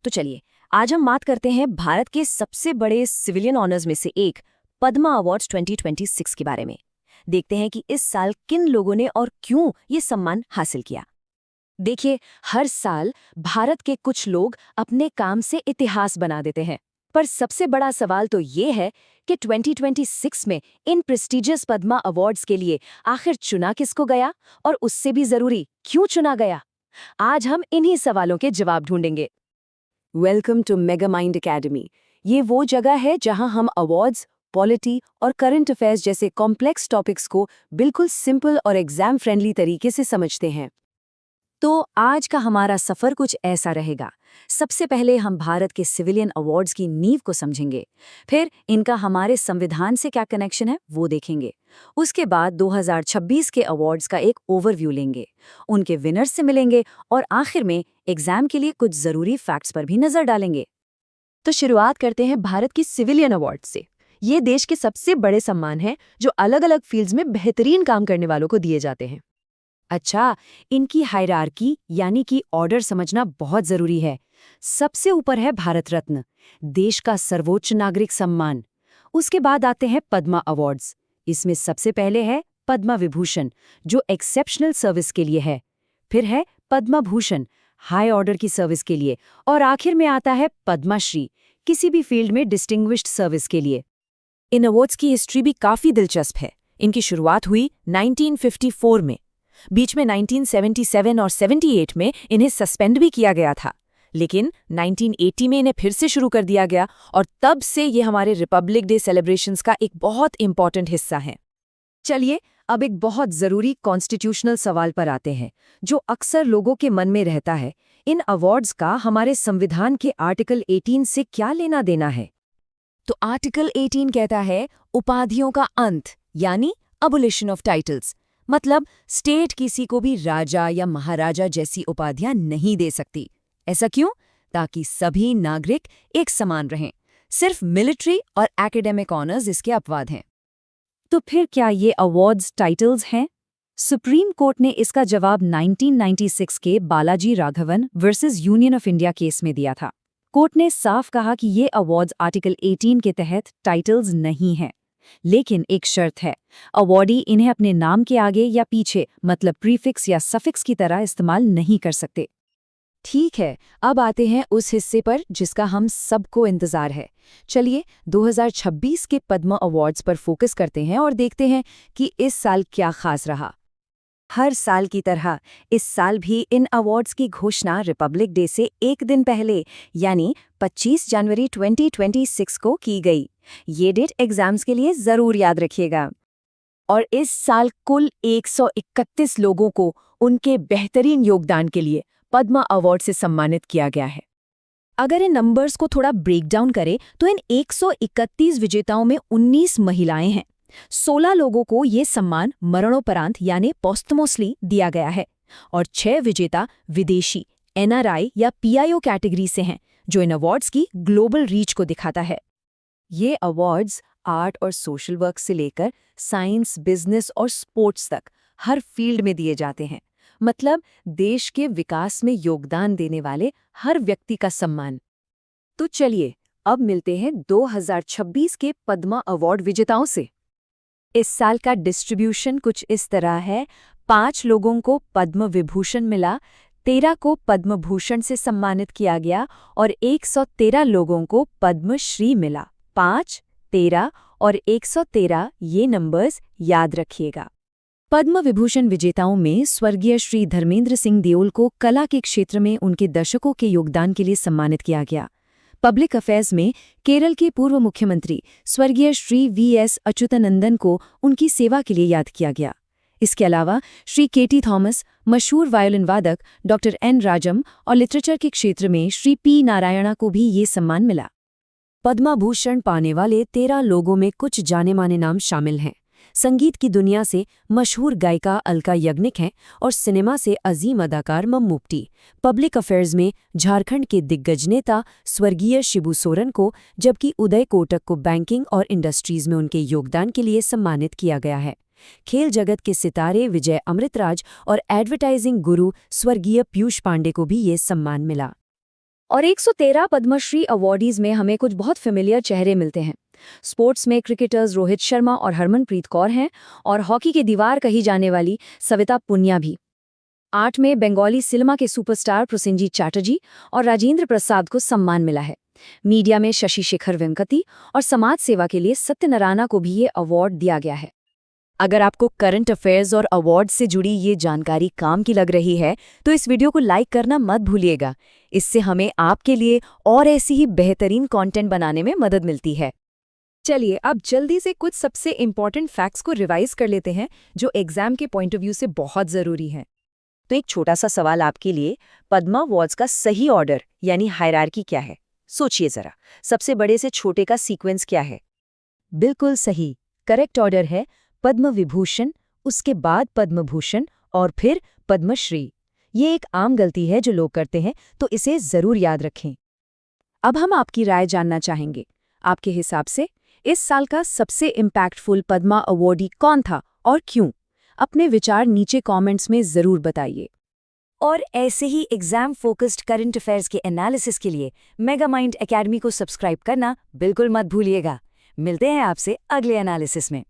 तो चलिए आज हम बात करते हैं भारत के सबसे बड़े सिविलियन ऑनर्स में से एक पद्मा अवार्ड्स 2026 के बारे में। देखते हैं कि इस साल किन लोगों ने और क्यों ये सम्मान हासिल किया। देखिए, हर साल भारत के कुछ लोग अपने काम से इतिहास बना देते हैं, पर सबसे बड़ा सवाल तो ये है कि 2026 में इन प्रेस्टिजियस पद्मा अवार्ड्स के लिए आखिर चुना किसको गया, और उससे भी जरूरी क्यों चुना गया। आज हम इन्हीं सवालों के जवाब ढूंढेंगे। Welcome to mega mind academy. ये वो जगह है जहां हम अवार्ड्स, पॉलिटी और करंट अफेयर्स जैसे कॉम्प्लेक्स टॉपिक्स को बिल्कुल सिंपल और एग्जाम फ्रेंडली तरीके से समझते हैं। तो आज का हमारा सफर कुछ ऐसा रहेगा। सबसे पहले हम भारत के सिविलियन अवार्ड्स की नींव को समझेंगे, फिर इनका हमारे संविधान से क्या कनेक्शन है वो देखेंगे। उसके बाद 2026 के अवार्ड्स का एक ओवरव्यू लेंगे, उनके विनर्स से मिलेंगे और आखिर में एग्जाम के लिए कुछ जरूरी फैक्ट्स पर भी नजर डालेंगे। तो शुरुआत करते हैं भारत की सिविलियन अवार्ड से। ये देश के सबसे बड़े सम्मान हैं जो अलग अलग फील्ड्स में बेहतरीन काम करने वालों को दिए जाते हैं। अच्छा, इनकी हायरार्की यानी कि ऑर्डर समझना बहुत जरूरी है। सबसे ऊपर है भारत रत्न, देश का सर्वोच्च नागरिक सम्मान। उसके बाद आते हैं पद्मा अवार्ड्स। इसमें सबसे पहले है पद्मा विभूषण, जो एक्सेप्शनल सर्विस के लिए है। फिर है पद्मा भूषण, हाई ऑर्डर की सर्विस के लिए। और आखिर में आता है पद्माश्री, किसी भी फील्ड में डिस्टिंग्विश्ड सर्विस के लिए। इन अवार्ड्स की हिस्ट्री भी काफी दिलचस्प है। इनकी शुरुआत हुई 1954 में। बीच में 1977 और 78 में इन्हें सस्पेंड भी किया गया था, लेकिन 1980 में इन्हें फिर से शुरू कर दिया गया और तब से ये हमारे रिपब्लिक डे सेलिब्रेशंस का एक बहुत इंपॉर्टेंट हिस्सा है। चलिए अब एक बहुत जरूरी कॉन्स्टिट्यूशनल सवाल पर आते हैं, जो अक्सर लोगों के मन में रहता है। इन अवार्ड्स का हमारे संविधान के आर्टिकल 18 से क्या लेना देना है? तो आर्टिकल 18 कहता है उपाधियों का अंत, यानी अबोलिशन ऑफ टाइटल्स। मतलब स्टेट किसी को भी राजा या महाराजा जैसी उपाधियां नहीं दे सकती। ऐसा क्यों? ताकि सभी नागरिक एक समान रहें। सिर्फ मिलिट्री और एकेडमिक ऑनर्स इसके अपवाद हैं। तो फिर क्या ये अवार्ड्स टाइटल्स हैं? सुप्रीम कोर्ट ने इसका जवाब 1996 के Balaji Raghavan versus union of India case में दिया था। कोर्ट ने साफ कहा कि ये अवार्ड्स आर्टिकल 18 के तहत टाइटल्स नहीं हैं। लेकिन एक शर्त है, अवॉर्डी इन्हें अपने नाम के आगे या पीछे, मतलब प्रीफिक्स या सफिक्स की तरह इस्तेमाल नहीं कर सकते। ठीक है, अब आते हैं उस हिस्से पर जिसका हम सबको इंतजार है। चलिए 2026 के पद्मा अवार्ड्स पर फोकस करते हैं और देखते हैं कि इस साल क्या खास रहा। हर साल की तरह इस साल भी इन अवार्ड्स की घोषणा रिपब्लिक डे से एक दिन पहले, यानी 25 जनवरी 2026 को की गई। ये डेट एग्जाम्स के लिए जरूर याद रखिएगा। और इस साल कुल 131 लोगों को उनके बेहतरीन योगदान के लिए पद्मा अवार्ड से सम्मानित किया गया है। अगर इन नंबर्स को थोड़ा ब्रेक डाउन करें तो इन 131 विजेताओं में 19 महिलाएं हैं। 16 लोगों को ये सम्मान मरणोपरांत यानी पोस्टमोसली दिया गया है और 6 विजेता विदेशी, एनआरआई या पीआईओ कैटेगरी से हैं, जो इन अवार्ड्स की ग्लोबल रीच को दिखाता है। ये अवार्ड्स आर्ट और सोशल वर्क से लेकर साइंस, बिजनेस और स्पोर्ट्स तक हर फील्ड में दिए जाते हैं। मतलब देश के विकास में योगदान देने वाले हर व्यक्ति का सम्मान। तो चलिए अब मिलते हैं 2026 के पद्मा अवार्ड विजेताओं से। इस साल का डिस्ट्रीब्यूशन कुछ इस तरह है। 5 लोगों को पद्म विभूषण मिला, 13 को पद्म भूषण से सम्मानित किया गया और 113 लोगों को पद्मश्री मिला। 5, 13 और 113 ये नंबर्स याद रखिएगा। पद्म विभूषण विजेताओं में स्वर्गीय श्री धर्मेंद्र सिंह देओल को कला के क्षेत्र में उनके दशकों के योगदान के लिए सम्मानित किया गया। पब्लिक अफेयर्स में केरल के पूर्व मुख्यमंत्री स्वर्गीय श्री वीएस अच्युतानंदन को उनकी सेवा के लिए याद किया गया। इसके अलावा श्री केटी थॉमस, मशहूर वायोलिन वादक डॉक्टर एन राजम और लिटरेचर के क्षेत्र में श्री पी नारायणा को भी ये सम्मान मिला। पद्मा भूषण पाने वाले 13 लोगों में कुछ जाने माने नाम शामिल हैं। संगीत की दुनिया से मशहूर गायिका अलका याग्निक हैं और सिनेमा से अजीम अदाकार मम्मूटी। पब्लिक अफेयर्स में झारखंड के दिग्गज नेता स्वर्गीय शिबू सोरेन को, जबकि उदय कोटक को बैंकिंग और इंडस्ट्रीज में उनके योगदान के लिए सम्मानित किया गया है। खेल जगत के सितारे विजय अमृतराज और एडवर्टाइजिंग गुरु स्वर्गीय पीयूष पांडे को भी ये सम्मान मिला। और 113 पद्मश्री अवॉर्डीज में हमें कुछ बहुत फेमिलियर चेहरे मिलते हैं। स्पोर्ट्स में क्रिकेटर्स रोहित शर्मा और हरमनप्रीत कौर हैं, और हॉकी की दीवार कही जाने वाली सविता पुनिया भी। आर्ट में बंगाली सिनेमा के सुपरस्टार प्रोसेनजीत चैटर्जी और राजेंद्र प्रसाद को सम्मान मिला है। मीडिया में शशि शेखर वेम्पति और समाज सेवा के लिए सत्यनारायण को भी ये अवार्ड दिया गया है। अगर आपको करंट अफेयर्स और अवार्ड से जुड़ी ये जानकारी काम की लग रही है तो इस वीडियो को लाइक करना मत भूलिएगा। इससे हमें आपके लिए और ऐसी ही बेहतरीन कंटेंट बनाने में मदद मिलती है। चलिए अब जल्दी से कुछ सबसे इम्पॉर्टेंट फैक्ट्स को रिवाइज कर लेते हैं जो एग्जाम के पॉइंट ऑफ व्यू से बहुत ज़रूरी हैं। तो एक छोटा सा सवाल आपके लिए, पद्मा अवार्ड्स का सही ऑर्डर यानी हायरार्की क्या है? सोचिए ज़रा, सबसे बड़े से छोटे का सीक्वेंस क्या है? बिल्कुल सही, करेक्ट ऑर्डर है पद्म विभूषण, उसके बाद पद्म भूषण और फिर पद्मश्री। ये एक आम गलती है जो लोग करते हैं, तो इसे ज़रूर याद रखें। अब हम आपकी राय जानना चाहेंगे। आपके हिसाब से इस साल का सबसे इम्पैक्टफुल पद्मा अवॉर्डी कौन था और क्यों? अपने विचार नीचे कमेंट्स में ज़रूर बताइए। और ऐसे ही एग्जाम फोकस्ड करंट अफेयर्स के एनालिसिस के लिए मेगा माइंड एकेडमी को सब्सक्राइब करना बिल्कुल मत भूलिएगा। मिलते हैं आपसे अगले एनालिसिस में।